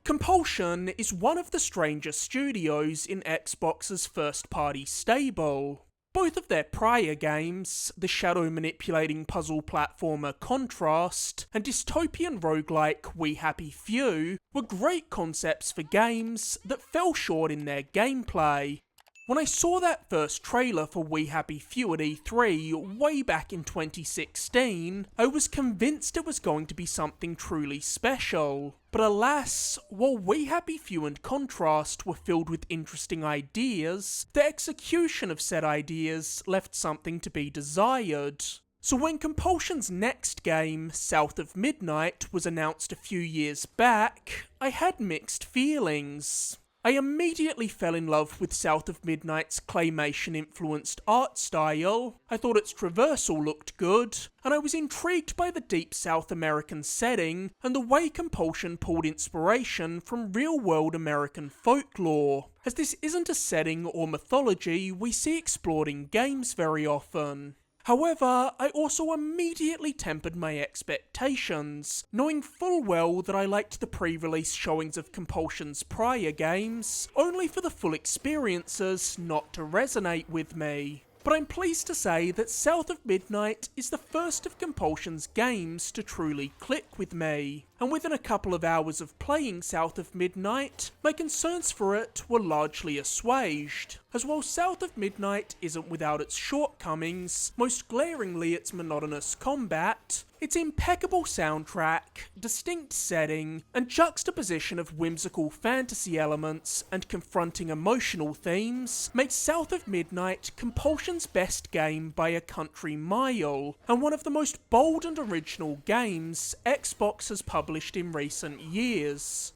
Compulsion is one of the strangest studios in Xbox's first-party stable. Both of their prior games, the shadow-manipulating puzzle platformer Contrast and dystopian roguelike We Happy Few, were great concepts for games that fell short in their gameplay. When I saw that first trailer for We Happy Few at E3 way back in 2016, I was convinced it was going to be something truly special. But alas, while We Happy Few and Contrast were filled with interesting ideas, the execution of said ideas left something to be desired. So when Compulsion's next game, South of Midnight, was announced a few years back, I had mixed feelings. I immediately fell in love with South of Midnight's claymation-influenced art style, I thought its traversal looked good, and I was intrigued by the deep South American setting and the way Compulsion pulled inspiration from real-world American folklore, as this isn't a setting or mythology we see explored in games very often. However, I also immediately tempered my expectations, knowing full well that I liked the pre-release showings of Compulsion's prior games, only for the full experiences not to resonate with me. But I'm pleased to say that South of Midnight is the first of Compulsion's games to truly click with me, and within a couple of hours of playing South of Midnight, my concerns for it were largely assuaged, as while South of Midnight isn't without its shortcomings, most glaringly its monotonous combat, its impeccable soundtrack, distinct setting, and juxtaposition of whimsical fantasy elements and confronting emotional themes makes South of Midnight Compulsion's best game by a country mile, and one of the most bold and original games Xbox has published in recent years.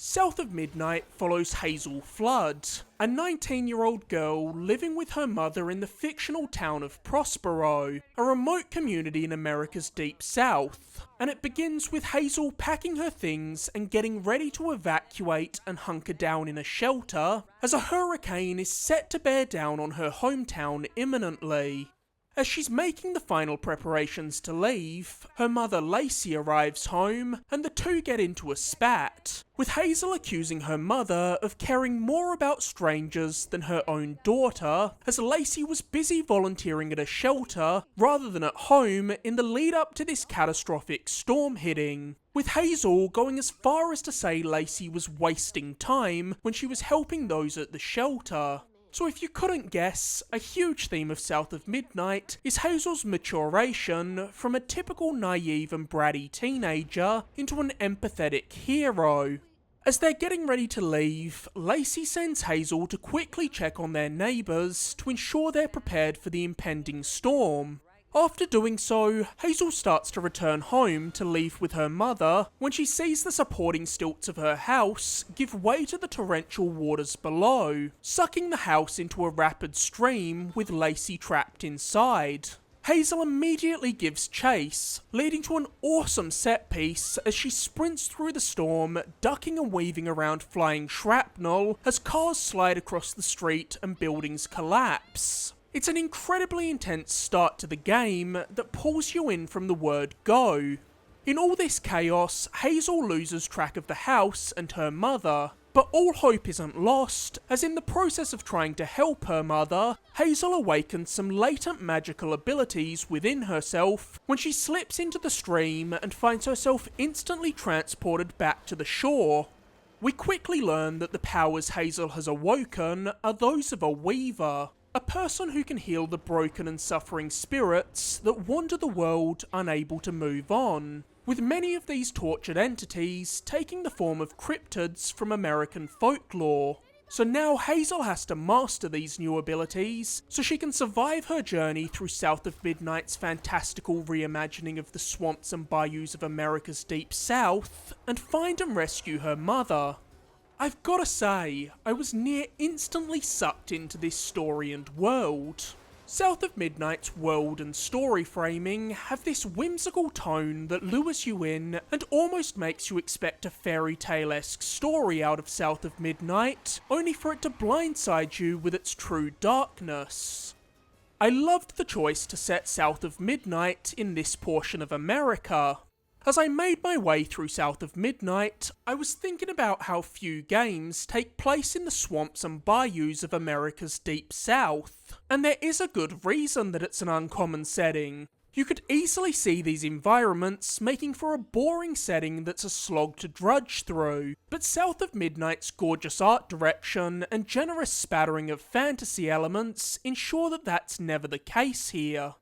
South of Midnight follows Hazel Flood, a 19-year-old girl living with her mother in the fictional town of Prospero, a remote community in America's Deep South, and it begins with Hazel packing her things and getting ready to evacuate and hunker down in a shelter, as a hurricane is set to bear down on her hometown imminently. As she's making the final preparations to leave, her mother Lacey arrives home, and the two get into a spat, with Hazel accusing her mother of caring more about strangers than her own daughter, as Lacey was busy volunteering at a shelter rather than at home in the lead up to this catastrophic storm hitting, with Hazel going as far as to say Lacey was wasting time when she was helping those at the shelter. So if you couldn't guess, a huge theme of South of Midnight is Hazel's maturation from a typical naive and bratty teenager into an empathetic hero. As they're getting ready to leave, Lacey sends Hazel to quickly check on their neighbours to ensure they're prepared for the impending storm. After doing so, Hazel starts to return home to leave with her mother when she sees the supporting stilts of her house give way to the torrential waters below, sucking the house into a rapid stream with Lacey trapped inside. Hazel immediately gives chase, leading to an awesome set piece as she sprints through the storm, ducking and weaving around flying shrapnel as cars slide across the street and buildings collapse. It's an incredibly intense start to the game that pulls you in from the word go. In all this chaos, Hazel loses track of the house and her mother, but all hope isn't lost, as in the process of trying to help her mother, Hazel awakens some latent magical abilities within herself when she slips into the stream and finds herself instantly transported back to the shore. We quickly learn that the powers Hazel has awoken are those of a weaver, a person who can heal the broken and suffering spirits that wander the world unable to move on, with many of these tortured entities taking the form of cryptids from American folklore. So now Hazel has to master these new abilities so she can survive her journey through South of Midnight's fantastical reimagining of the swamps and bayous of America's Deep South, and find and rescue her mother. I've gotta say, I was near instantly sucked into this story and world. South of Midnight's world and story framing have this whimsical tone that lures you in and almost makes you expect a fairy tale-esque story out of South of Midnight, only for it to blindside you with its true darkness. I loved the choice to set South of Midnight in this portion of America. As I made my way through South of Midnight, I was thinking about how few games take place in the swamps and bayous of America's Deep South, and there is a good reason that it's an uncommon setting. You could easily see these environments making for a boring setting that's a slog to drudge through, but South of Midnight's gorgeous art direction and generous spattering of fantasy elements ensure that that's never the case here.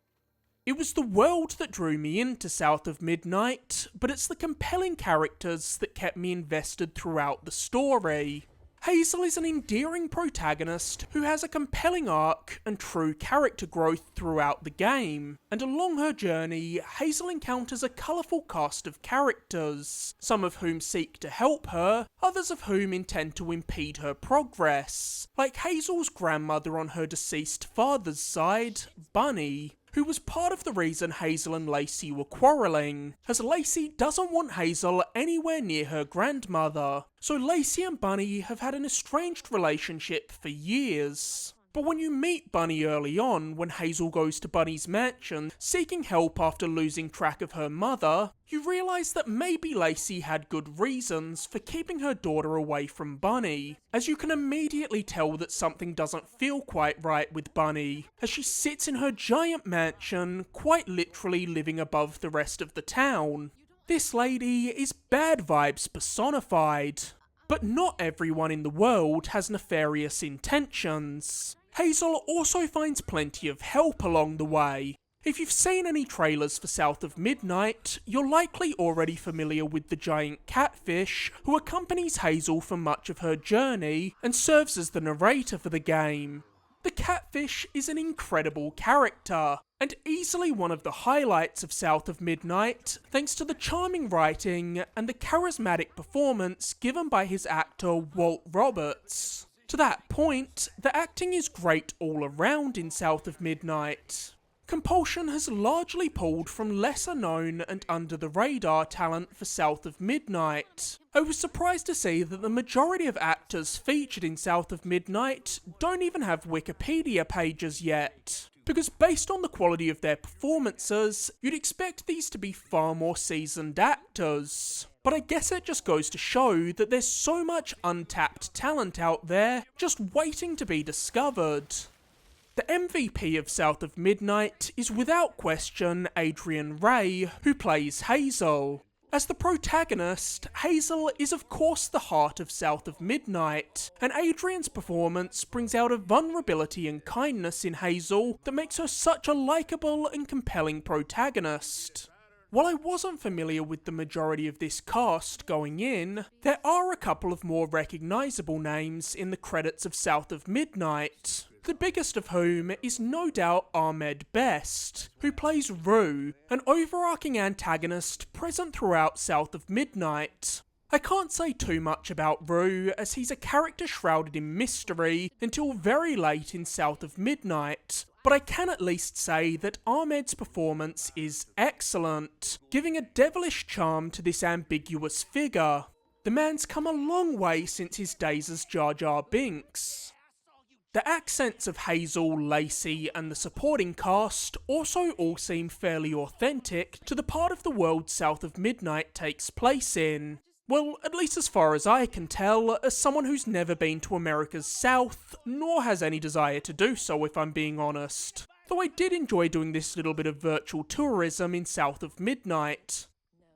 It was the world that drew me into South of Midnight, but it's the compelling characters that kept me invested throughout the story. Hazel is an endearing protagonist who has a compelling arc and true character growth throughout the game, and along her journey, Hazel encounters a colourful cast of characters, some of whom seek to help her, others of whom intend to impede her progress, like Hazel's grandmother on her deceased father's side, Bunny, who was part of the reason Hazel and Lacey were quarrelling, as Lacey doesn't want Hazel anywhere near her grandmother, so Lacey and Bunny have had an estranged relationship for years. But when you meet Bunny early on, when Hazel goes to Bunny's mansion, seeking help after losing track of her mother, you realise that maybe Lacey had good reasons for keeping her daughter away from Bunny, as you can immediately tell that something doesn't feel quite right with Bunny, as she sits in her giant mansion, quite literally living above the rest of the town. This lady is bad vibes personified. But not everyone in the world has nefarious intentions. Hazel also finds plenty of help along the way. If you've seen any trailers for South of Midnight, you're likely already familiar with the giant catfish who accompanies Hazel for much of her journey and serves as the narrator for the game. The catfish is an incredible character, and easily one of the highlights of South of Midnight, thanks to the charming writing and the charismatic performance given by his actor Walt Roberts. To that point, the acting is great all around in South of Midnight. Compulsion has largely pulled from lesser known and under the radar talent for South of Midnight. I was surprised to see that the majority of actors featured in South of Midnight don't even have Wikipedia pages yet, because based on the quality of their performances, you'd expect these to be far more seasoned actors. But I guess it just goes to show that there's so much untapped talent out there just waiting to be discovered. The MVP of South of Midnight is without question Adrian Ray, who plays Hazel. As the protagonist, Hazel is of course the heart of South of Midnight, and Adrian's performance brings out a vulnerability and kindness in Hazel that makes her such a likeable and compelling protagonist. While I wasn't familiar with the majority of this cast going in, there are a couple of more recognisable names in the credits of South of Midnight. The biggest of whom is no doubt Ahmed Best, who plays Rue, an overarching antagonist present throughout South of Midnight. I can't say too much about Rue, as he's a character shrouded in mystery until very late in South of Midnight, but I can at least say that Ahmed's performance is excellent, giving a devilish charm to this ambiguous figure. The man's come a long way since his days as Jar Jar Binks. The accents of Hazel, Lacey and the supporting cast also all seem fairly authentic to the part of the world South of Midnight takes place in. Well, at least as far as I can tell, as someone who's never been to America's South, nor has any desire to do so if I'm being honest. Though I did enjoy doing this little bit of virtual tourism in South of Midnight.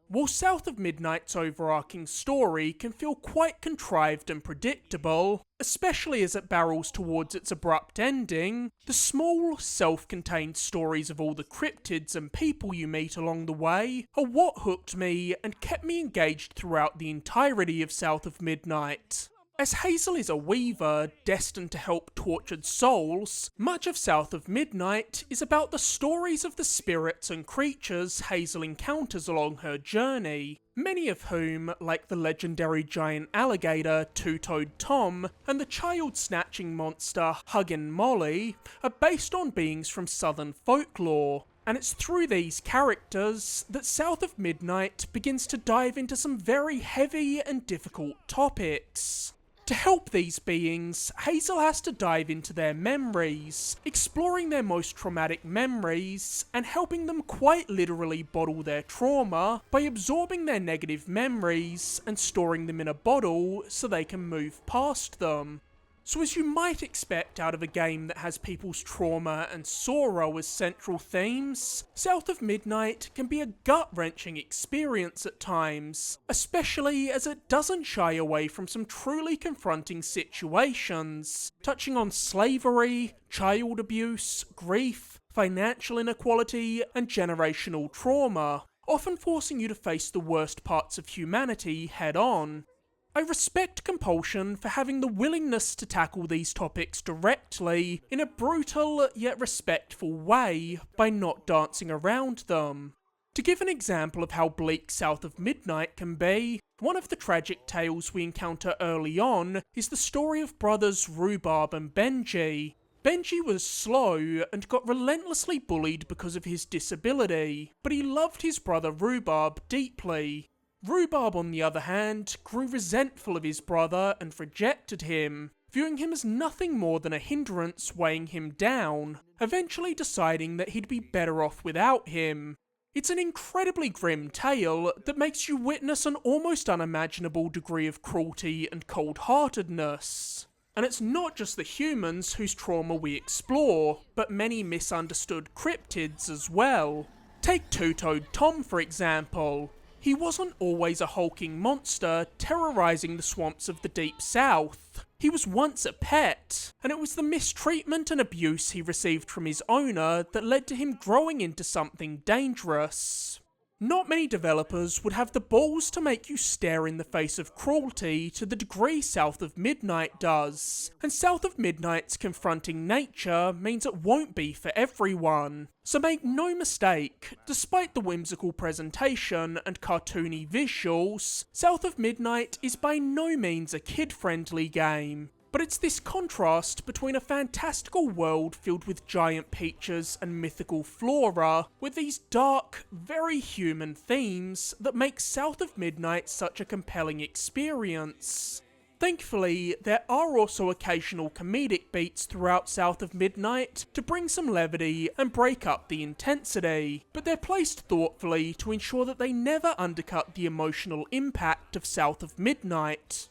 While South of Midnight's overarching story can feel quite contrived and predictable, especially as it barrels towards its abrupt ending, the small, self-contained stories of all the cryptids and people you meet along the way are what hooked me and kept me engaged throughout the entirety of South of Midnight. As Hazel is a weaver, destined to help tortured souls, much of South of Midnight is about the stories of the spirits and creatures Hazel encounters along her journey, many of whom, like the legendary giant alligator Two-Toed Tom and the child-snatching monster Huggin' Molly, are based on beings from southern folklore. And it's through these characters that South of Midnight begins to dive into some very heavy and difficult topics. To help these beings, Hazel has to dive into their memories, exploring their most traumatic memories, and helping them quite literally bottle their trauma by absorbing their negative memories and storing them in a bottle so they can move past them. So as you might expect out of a game that has people's trauma and sorrow as central themes, South of Midnight can be a gut-wrenching experience at times, especially as it doesn't shy away from some truly confronting situations, touching on slavery, child abuse, grief, financial inequality, and generational trauma, often forcing you to face the worst parts of humanity head-on. I respect Compulsion for having the willingness to tackle these topics directly, in a brutal yet respectful way, by not dancing around them. To give an example of how bleak South of Midnight can be, one of the tragic tales we encounter early on is the story of brothers Rhubarb and Benji. Benji was slow and got relentlessly bullied because of his disability, but he loved his brother Rhubarb deeply. Rhubarb, on the other hand, grew resentful of his brother and rejected him, viewing him as nothing more than a hindrance weighing him down, eventually deciding that he'd be better off without him. It's an incredibly grim tale that makes you witness an almost unimaginable degree of cruelty and cold-heartedness. And it's not just the humans whose trauma we explore, but many misunderstood cryptids as well. Take Two-Toed Tom, for example. He wasn't always a hulking monster terrorising the swamps of the Deep South. He was once a pet, and it was the mistreatment and abuse he received from his owner that led to him growing into something dangerous. Not many developers would have the balls to make you stare in the face of cruelty to the degree South of Midnight does, and South of Midnight's confronting nature means it won't be for everyone. So make no mistake, despite the whimsical presentation and cartoony visuals, South of Midnight is by no means a kid-friendly game. But it's this contrast between a fantastical world filled with giant peaches and mythical flora, with these dark, very human themes that make South of Midnight such a compelling experience. Thankfully, there are also occasional comedic beats throughout South of Midnight to bring some levity and break up the intensity, but they're placed thoughtfully to ensure that they never undercut the emotional impact of South of Midnight.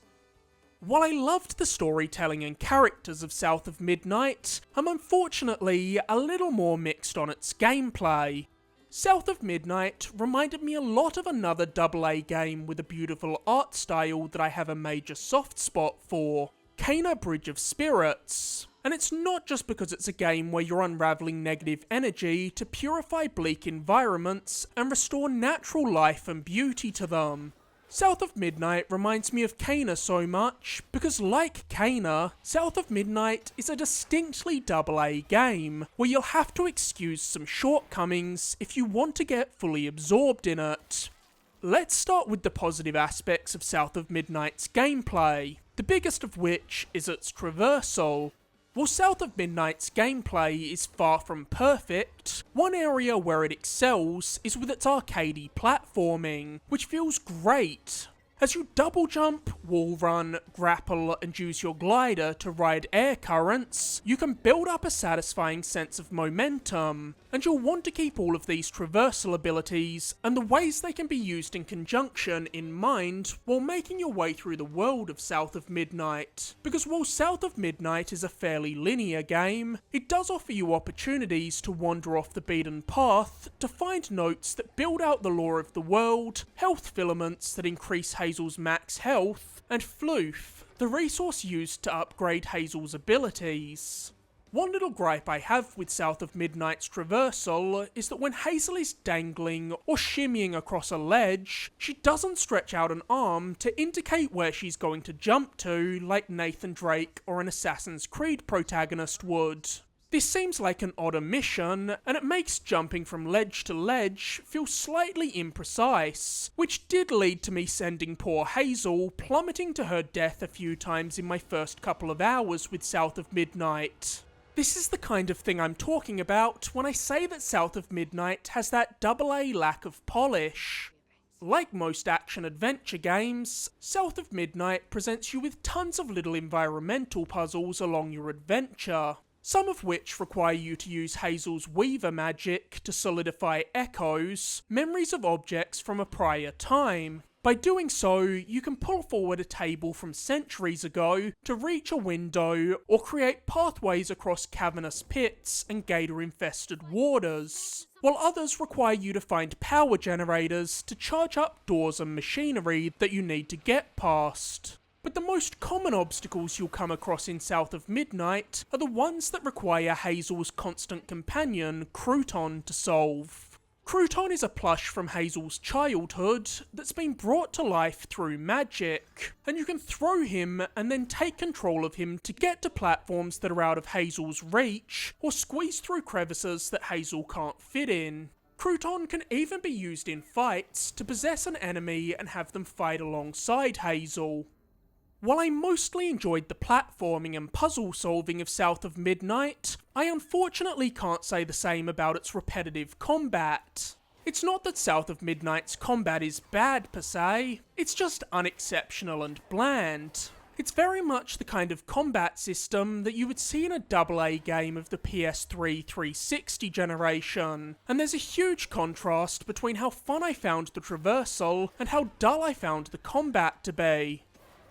While I loved the storytelling and characters of South of Midnight, I'm unfortunately a little more mixed on its gameplay. South of Midnight reminded me a lot of another AA game with a beautiful art style that I have a major soft spot for, Kena Bridge of Spirits. And it's not just because it's a game where you're unravelling negative energy to purify bleak environments and restore natural life and beauty to them. South of Midnight reminds me of Kena so much because, like Kena, South of Midnight is a distinctly AA game where you'll have to excuse some shortcomings if you want to get fully absorbed in it. Let's start with the positive aspects of South of Midnight's gameplay, the biggest of which is its traversal. While South of Midnight's gameplay is far from perfect, one area where it excels is with its arcadey platforming, which feels great. As you double jump, wall run, grapple, and use your glider to ride air currents, you can build up a satisfying sense of momentum, and you'll want to keep all of these traversal abilities and the ways they can be used in conjunction in mind while making your way through the world of South of Midnight. Because while South of Midnight is a fairly linear game, it does offer you opportunities to wander off the beaten path to find notes that build out the lore of the world, health filaments that increase Hazel's max health, and Floof, the resource used to upgrade Hazel's abilities. One little gripe I have with South of Midnight's traversal is that when Hazel is dangling or shimmying across a ledge, she doesn't stretch out an arm to indicate where she's going to jump to like Nathan Drake or an Assassin's Creed protagonist would. This seems like an odd omission, and it makes jumping from ledge to ledge feel slightly imprecise, which did lead to me sending poor Hazel plummeting to her death a few times in my first couple of hours with South of Midnight. This is the kind of thing I'm talking about when I say that South of Midnight has that AA lack of polish. Like most action-adventure games, South of Midnight presents you with tons of little environmental puzzles along your adventure, some of which require you to use Hazel's Weaver magic to solidify echoes, memories of objects from a prior time. By doing so, you can pull forward a table from centuries ago to reach a window or create pathways across cavernous pits and gator-infested waters, while others require you to find power generators to charge up doors and machinery that you need to get past. But the most common obstacles you'll come across in South of Midnight are the ones that require Hazel's constant companion, Crouton, to solve. Crouton is a plush from Hazel's childhood that's been brought to life through magic, and you can throw him and then take control of him to get to platforms that are out of Hazel's reach, or squeeze through crevices that Hazel can't fit in. Crouton can even be used in fights to possess an enemy and have them fight alongside Hazel. While I mostly enjoyed the platforming and puzzle solving of South of Midnight, I unfortunately can't say the same about its repetitive combat. It's not that South of Midnight's combat is bad per se, it's just unexceptional and bland. It's very much the kind of combat system that you would see in a AA game of the PS3 360 generation, and there's a huge contrast between how fun I found the traversal and how dull I found the combat to be.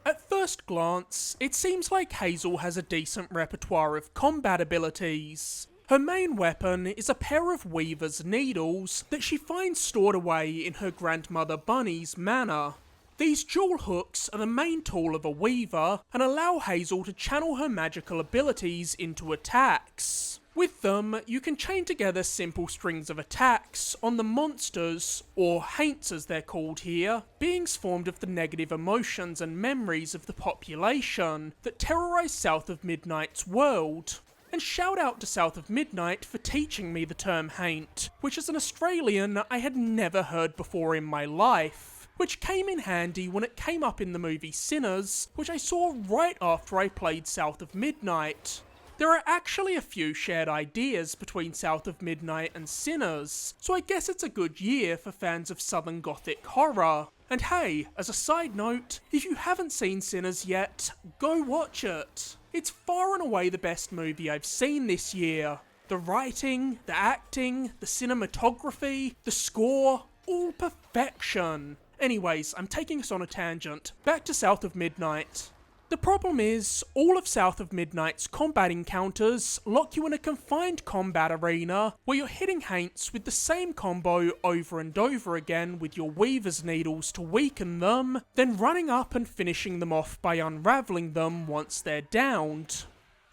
At first glance, it seems like Hazel has a decent repertoire of combat abilities. Her main weapon is a pair of Weaver's needles that she finds stored away in her grandmother Bunny's manor. These jewel hooks are the main tool of a Weaver and allow Hazel to channel her magical abilities into attacks. With them, you can chain together simple strings of attacks on the monsters, or haints as they're called here, beings formed of the negative emotions and memories of the population that terrorise South of Midnight's world. And shout out to South of Midnight for teaching me the term haint, which as an Australian I had never heard before in my life, which came in handy when it came up in the movie Sinners, which I saw right after I played South of Midnight. There are actually a few shared ideas between South of Midnight and Sinners, so I guess it's a good year for fans of Southern Gothic horror. And hey, as a side note, if you haven't seen Sinners yet, go watch it. It's far and away the best movie I've seen this year. The writing, the acting, the cinematography, the score, all perfection. Anyways, I'm taking us on a tangent. Back to South of Midnight. The problem is, all of South of Midnight's combat encounters lock you in a confined combat arena where you're hitting haints with the same combo over and over again with your Weaver's needles to weaken them, then running up and finishing them off by unravelling them once they're downed.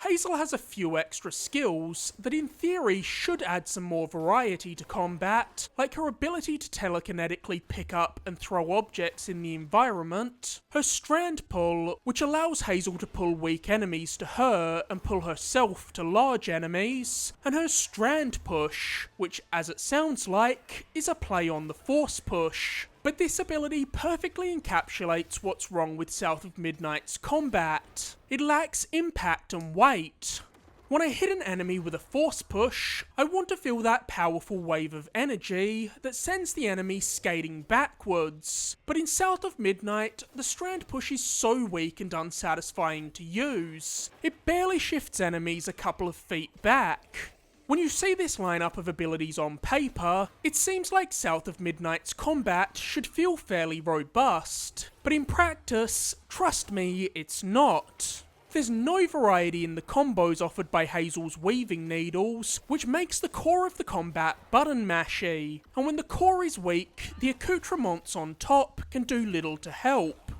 Hazel has a few extra skills that in theory should add some more variety to combat, like her ability to telekinetically pick up and throw objects in the environment, her strand pull, which allows Hazel to pull weak enemies to her and pull herself to large enemies, and her strand push, which as it sounds like, is a play on the force push. But this ability perfectly encapsulates what's wrong with South of Midnight's combat. It lacks impact and weight. When I hit an enemy with a force push, I want to feel that powerful wave of energy that sends the enemy skating backwards. But in South of Midnight, the strand push is so weak and unsatisfying to use. It barely shifts enemies a couple of feet back. When you see this lineup of abilities on paper, it seems like South of Midnight's combat should feel fairly robust, but in practice, trust me, it's not. There's no variety in the combos offered by Hazel's weaving needles, which makes the core of the combat button mashy, and when the core is weak, the accoutrements on top can do little to help.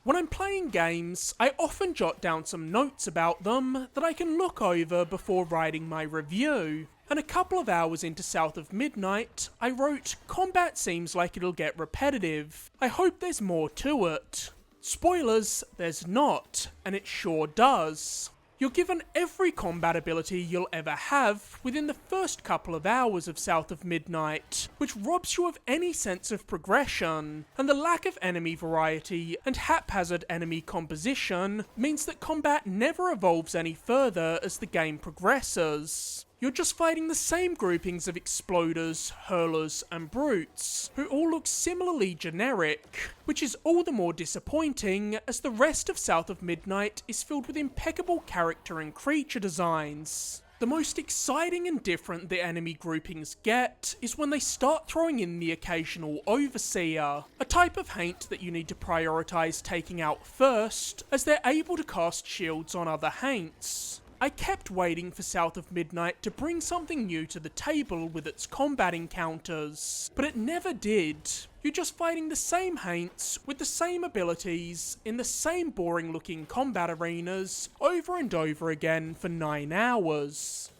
When I'm playing games, I often jot down some notes about them that I can look over before writing my review. And a couple of hours into South of Midnight, I wrote, "Combat seems like it'll get repetitive. I hope there's more to it." Spoilers, there's not, and it sure does. You're given every combat ability you'll ever have within the first couple of hours of South of Midnight, which robs you of any sense of progression, and the lack of enemy variety and haphazard enemy composition means that combat never evolves any further as the game progresses. you're just fighting the same groupings of exploders, hurlers, and brutes, who all look similarly generic, which is all the more disappointing as the rest of South of Midnight is filled with impeccable character and creature designs. The most exciting and different the enemy groupings get is when they start throwing in the occasional Overseer, a type of haint that you need to prioritise taking out first, as they're able to cast shields on other haints. I kept waiting for South of Midnight to bring something new to the table with its combat encounters, but it never did. You're just fighting the same haints with the same abilities in the same boring looking combat arenas over and over again for 9 hours.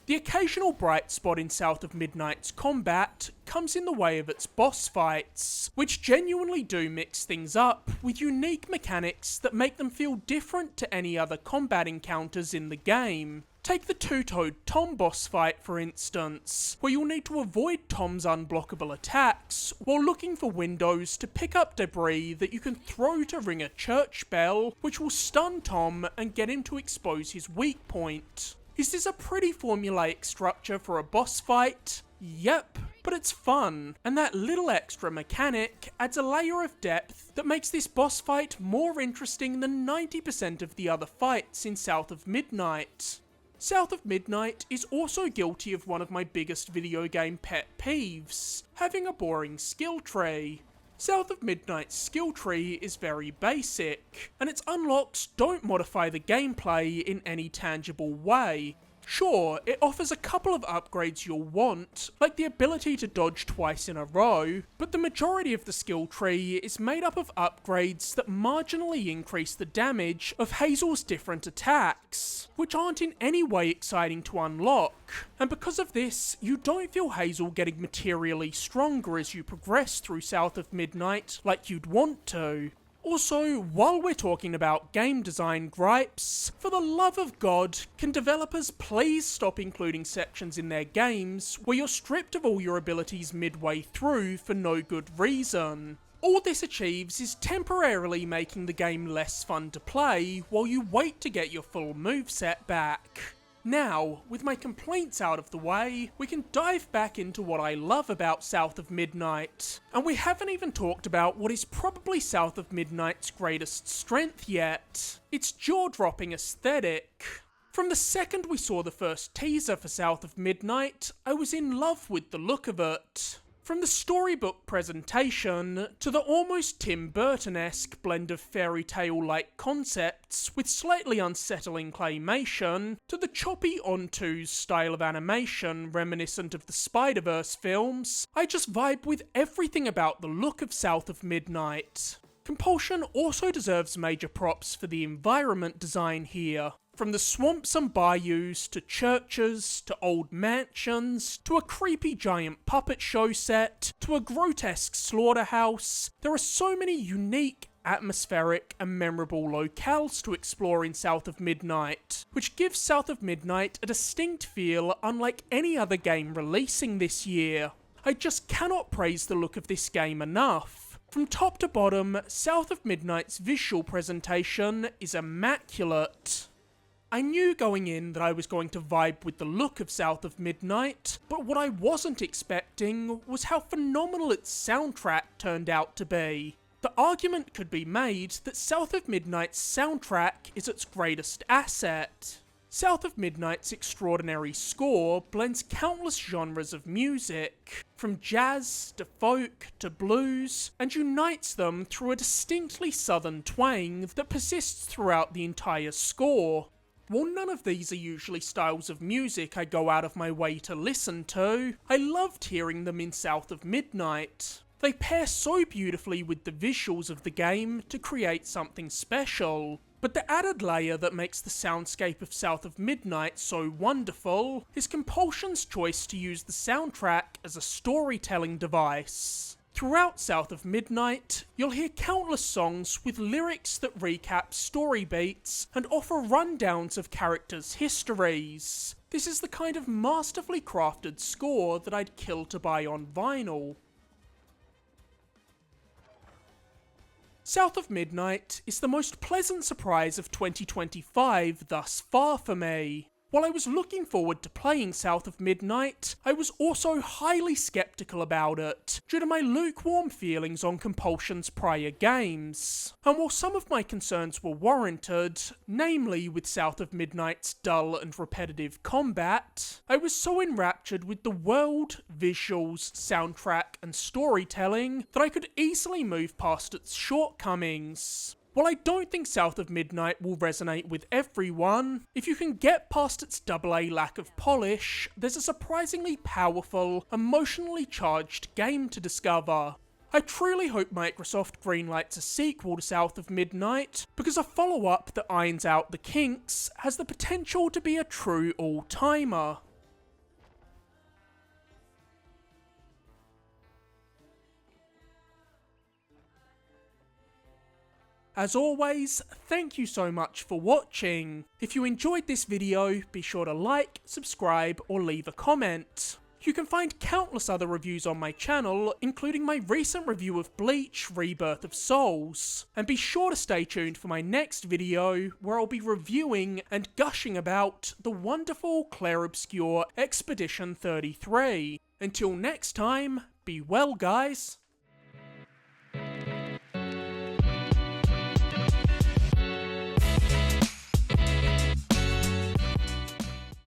The occasional bright spot in South of Midnight's combat comes in the way of its boss fights, which genuinely do mix things up with unique mechanics that make them feel different to any other combat encounters in the game. Take the two-toed Tom boss fight for instance, where you'll need to avoid Tom's unblockable attacks while looking for windows to pick up debris that you can throw to ring a church bell, which will stun Tom and get him to expose his weak point. Is this a pretty formulaic structure for a boss fight? Yep, but it's fun, and that little extra mechanic adds a layer of depth that makes this boss fight more interesting than 90% of the other fights in South of Midnight. South of Midnight is also guilty of one of my biggest video game pet peeves, having a boring skill tree. South of Midnight's skill tree is very basic, and its unlocks don't modify the gameplay in any tangible way. Sure, it offers a couple of upgrades you'll want, like the ability to dodge twice in a row, but the majority of the skill tree is made up of upgrades that marginally increase the damage of Hazel's different attacks, which aren't in any way exciting to unlock, and because of this, you don't feel Hazel getting materially stronger as you progress through South of Midnight like you'd want to. Also, while we're talking about game design gripes, for the love of God, can developers please stop including sections in their games where you're stripped of all your abilities midway through for no good reason? All this achieves is temporarily making the game less fun to play while you wait to get your full moveset back. Now, with my complaints out of the way, we can dive back into what I love about South of Midnight. And we haven't even talked about what is probably South of Midnight's greatest strength yet. Its jaw-dropping aesthetic. From the second we saw the first teaser for South of Midnight, I was in love with the look of it. From the storybook presentation, to the almost Tim Burton-esque blend of fairy tale-like concepts with slightly unsettling claymation, to the choppy onto's style of animation reminiscent of the Spider-Verse films, I just vibe with everything about the look of South of Midnight. Compulsion also deserves major props for the environment design here. From the swamps and bayous, to churches, to old mansions, to a creepy giant puppet show set, to a grotesque slaughterhouse, there are so many unique, atmospheric and memorable locales to explore in South of Midnight, which gives South of Midnight a distinct feel unlike any other game releasing this year. I just cannot praise the look of this game enough. From top to bottom, South of Midnight's visual presentation is immaculate. I knew going in that I was going to vibe with the look of South of Midnight, but what I wasn't expecting was how phenomenal its soundtrack turned out to be. The argument could be made that South of Midnight's soundtrack is its greatest asset. South of Midnight's extraordinary score blends countless genres of music, from jazz to folk to blues, and unites them through a distinctly southern twang that persists throughout the entire score. While none of these are usually styles of music I go out of my way to listen to, I loved hearing them in South of Midnight. They pair so beautifully with the visuals of the game to create something special. But the added layer that makes the soundscape of South of Midnight so wonderful is Compulsion's choice to use the soundtrack as a storytelling device. Throughout South of Midnight, you'll hear countless songs with lyrics that recap story beats and offer rundowns of characters' histories. This is the kind of masterfully crafted score that I'd kill to buy on vinyl. South of Midnight is the most pleasant surprise of 2025 thus far for me. While I was looking forward to playing South of Midnight, I was also highly skeptical about it, due to my lukewarm feelings on Compulsion's prior games. And while some of my concerns were warranted, namely with South of Midnight's dull and repetitive combat, I was so enraptured with the world, visuals, soundtrack, and storytelling that I could easily move past its shortcomings. While I don't think South of Midnight will resonate with everyone, if you can get past its AA lack of polish, there's a surprisingly powerful, emotionally charged game to discover. I truly hope Microsoft greenlights a sequel to South of Midnight, because a follow-up that irons out the kinks has the potential to be a true all-timer. As always, thank you so much for watching. If you enjoyed this video, be sure to like, subscribe, or leave a comment. You can find countless other reviews on my channel, including my recent review of Bleach, Rebirth of Souls. And be sure to stay tuned for my next video, where I'll be reviewing and gushing about the wonderful Clarobscure Expedition 33. Until next time, be well guys.